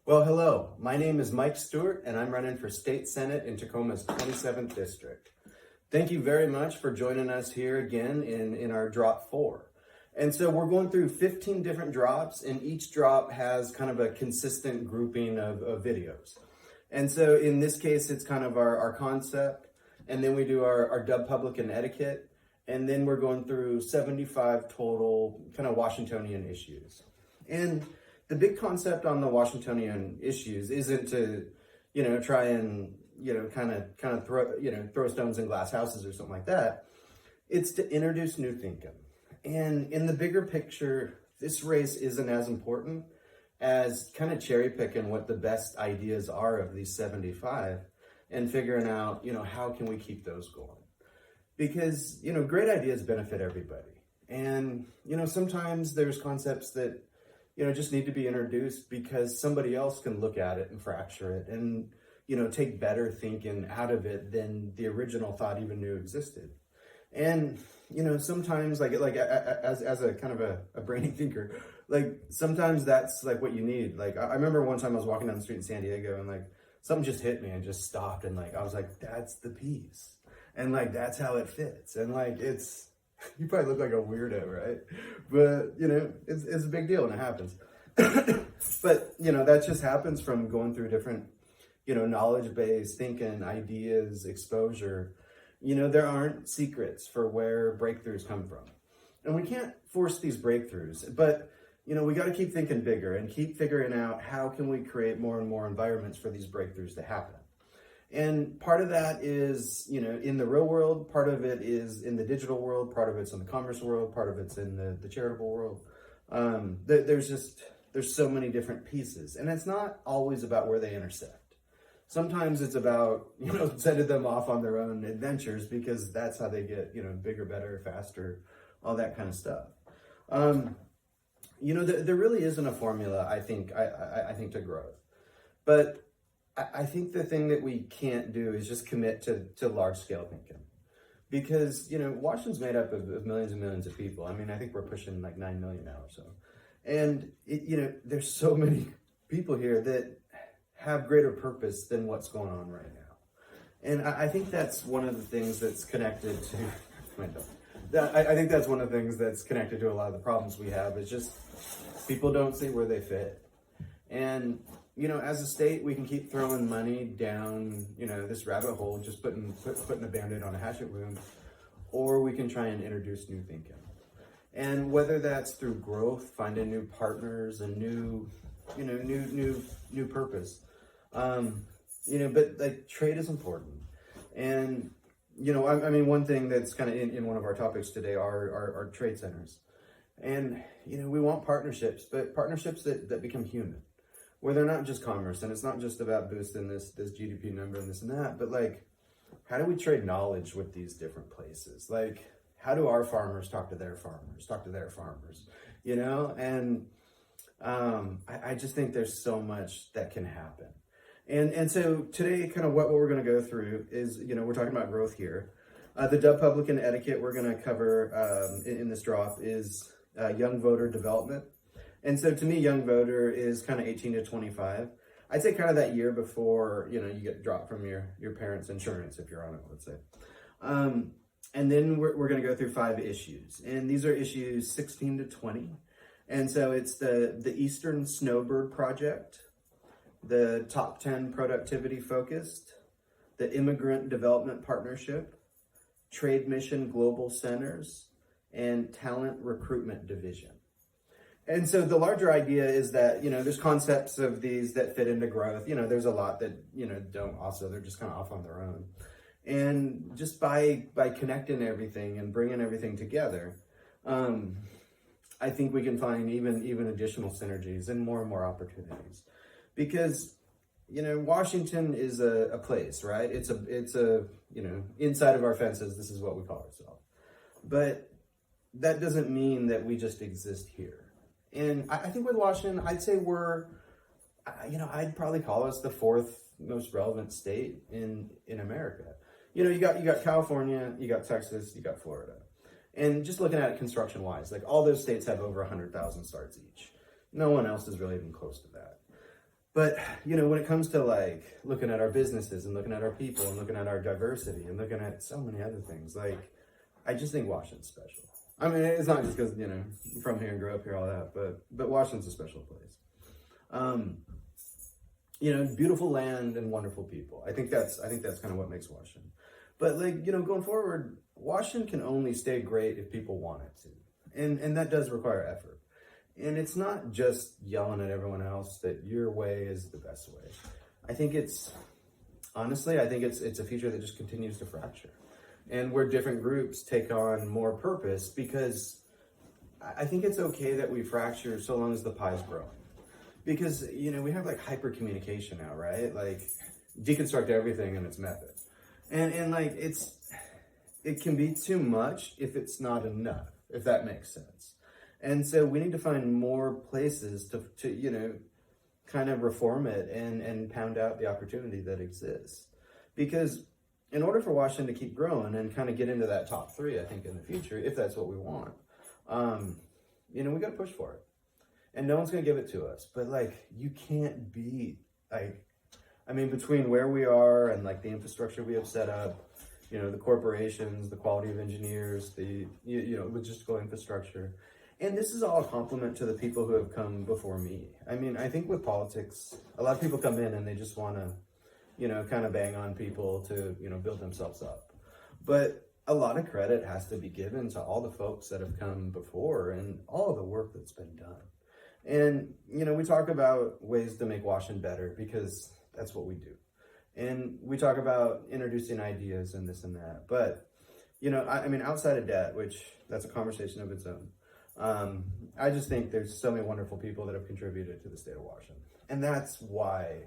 Well, hello. My name is Mike Stewart, and I'm running for State Senate in Tacoma's 27th District. Thank you very much for joining us here again in our Drop 4. And so we're going through 15 different drops, and each drop has kind of a consistent grouping of videos. And so in this case, it's kind of our concept, and then we do our dub public and etiquette, and then we're going through 75 total kind of Washingtonian issues. And the big concept on the Washingtonian issues isn't to, try and, kind of throw stones in glass houses or something like that. It's to introduce new thinking. And in the bigger picture, this race isn't as important as kind of cherry picking what the best ideas are of these 75 and figuring out, how can we keep those going? Because, great ideas benefit everybody. And, sometimes there's concepts that, just need to be introduced because somebody else can look at it and fracture it and, take better thinking out of it than the original thought even knew existed. And, sometimes like as a kind of a brainy thinker, like sometimes that's like what you need. Like I remember one time I was walking down the street in San Diego and like something just hit me and just stopped. And like, I was like, that's the piece. And like, that's how it fits. And like, you probably look like a weirdo, right? But, it's a big deal and it happens. But, that just happens from going through different, knowledge-based thinking, ideas, exposure. There aren't secrets for where breakthroughs come from. And we can't force these breakthroughs, but, we got to keep thinking bigger and keep figuring out how can we create more and more environments for these breakthroughs to happen. And part of that is, in the real world, part of it is in the digital world, part of it's in the commerce world, part of it's in the charitable world. There's so many different pieces, and it's not always about where they intersect. Sometimes it's about, sending them off on their own adventures because that's how they get, bigger, better, faster, all that kind of stuff. There really isn't a formula, I think to growth. But I think the thing that we can't do is just commit to large scale thinking because, Washington's made up of millions and millions of people. I mean, I think we're pushing like 9 million now or so. And, there's so many people here that have greater purpose than what's going on right now. And I think that's one of the things that's connected to, I think that's one of the things that's connected to a lot of the problems we have is just people don't see where they fit. And, as a state, we can keep throwing money down, this rabbit hole, just putting a Band-Aid on a hatchet wound, or we can try and introduce new thinking. And whether that's through growth, finding new partners and new purpose, but like trade is important. And, one thing that's kind of in one of our topics today are trade centers. And, we want partnerships, but partnerships that become human. Where they're not just commerce, and it's not just about boosting this GDP number and this and that, but like, how do we trade knowledge with these different places? Like, how do our farmers talk to their farmers, And I just think there's so much that can happen. And so today, kind of what we're going to go through is, we're talking about growth here. The dub public and etiquette we're going to cover in this drop is young voter development. And so to me, young voter is kind of 18 to 25. I'd say kind of that year before, you get dropped from your parents' insurance, if you're on it, let's say. And then we're going to go through 5 issues. And these are issues 16 to 20. And so it's the Eastern Snowbird Project, the Top 10 Productivity Focused, the Immigrant Development Partnership, Trade Mission Global Centers, and Talent Recruitment Division. And so the larger idea is that, there's concepts of these that fit into growth. There's a lot that, don't also, they're just kind of off on their own. And just by connecting everything and bringing everything together, I think we can find even additional synergies and more opportunities. Because, Washington is a place, right? It's a inside of our fences, this is what we call ourselves. But that doesn't mean that we just exist here. And I think with Washington, I'd say I'd probably call us the 4th most relevant state in America. You got California, you got Texas, you got Florida. And just looking at it construction-wise, like all those states have over 100,000 starts each. No one else is really even close to that. But, when it comes to like looking at our businesses and looking at our people and looking at our diversity and looking at so many other things, like, I just think Washington's special. I mean, it's not just because, I'm from here and grew up here, all that, but Washington's a special place. Beautiful land and wonderful people. I think that's kind of what makes Washington. But like, going forward, Washington can only stay great if people want it to. And that does require effort. And it's not just yelling at everyone else that your way is the best way. I think it's a future that just continues to fracture. And where different groups take on more purpose, because I think it's okay that we fracture so long as the pie's growing. Because, we have like hyper communication now, right? Like deconstruct everything and its method. And like it can be too much if it's not enough, if that makes sense. And so we need to find more places to kind of reform it and pound out the opportunity that exists. Because in order for Washington to keep growing and kind of get into that top 3, I think in the future, if that's what we want, we got to push for it. And no one's going to give it to us. But like, you can't beat, between where we are and like the infrastructure we have set up, the corporations, the quality of engineers, the, logistical infrastructure. And this is all a compliment to the people who have come before me. I mean, I think with politics, a lot of people come in and they just want to, kind of bang on people to, build themselves up. But a lot of credit has to be given to all the folks that have come before and all the work that's been done. And, we talk about ways to make Washington better because that's what we do. And we talk about introducing ideas and this and that. But, outside of debt, which that's a conversation of its own, I just think there's so many wonderful people that have contributed to the state of Washington. And that's why,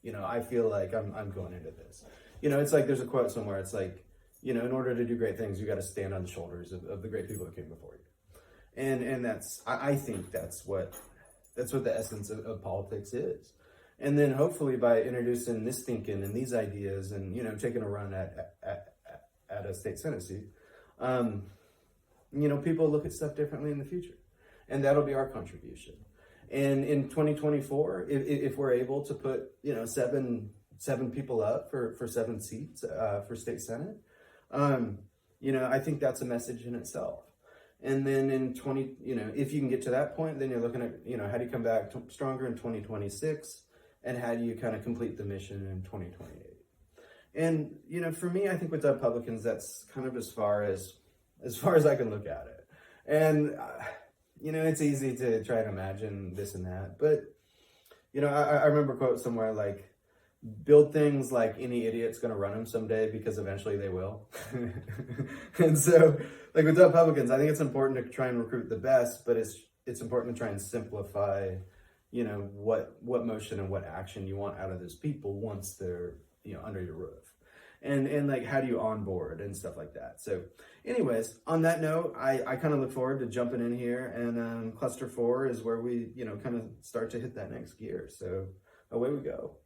I feel like I'm going into this. It's like there's a quote somewhere. It's like, in order to do great things, you got to stand on the shoulders of the great people that came before you. And I think that's what the essence of politics is. And then hopefully by introducing this thinking and these ideas and, taking a run at a state Senate seat, people look at stuff differently in the future. And that'll be our contribution. And in 2024, if we're able to put, seven people up for 7 seats for state Senate, I think that's a message in itself. And then in if you can get to that point, then you're looking at, how do you come back stronger in 2026? And how do you kind of complete the mission in 2028? And, for me, I think with Republicans, that's kind of as far as I can look at it. And, it's easy to try and imagine this and that. But, I remember a quote somewhere like, build things like any idiot's going to run them someday because eventually they will. And so, like with Republicans, I think it's important to try and recruit the best, but it's important to try and simplify, what motion and what action you want out of those people once they're, under your roof. And like, how do you onboard and stuff like that? So anyways, on that note, I kind of look forward to jumping in here, and cluster 4 is where we, kind of start to hit that next gear. So away we go.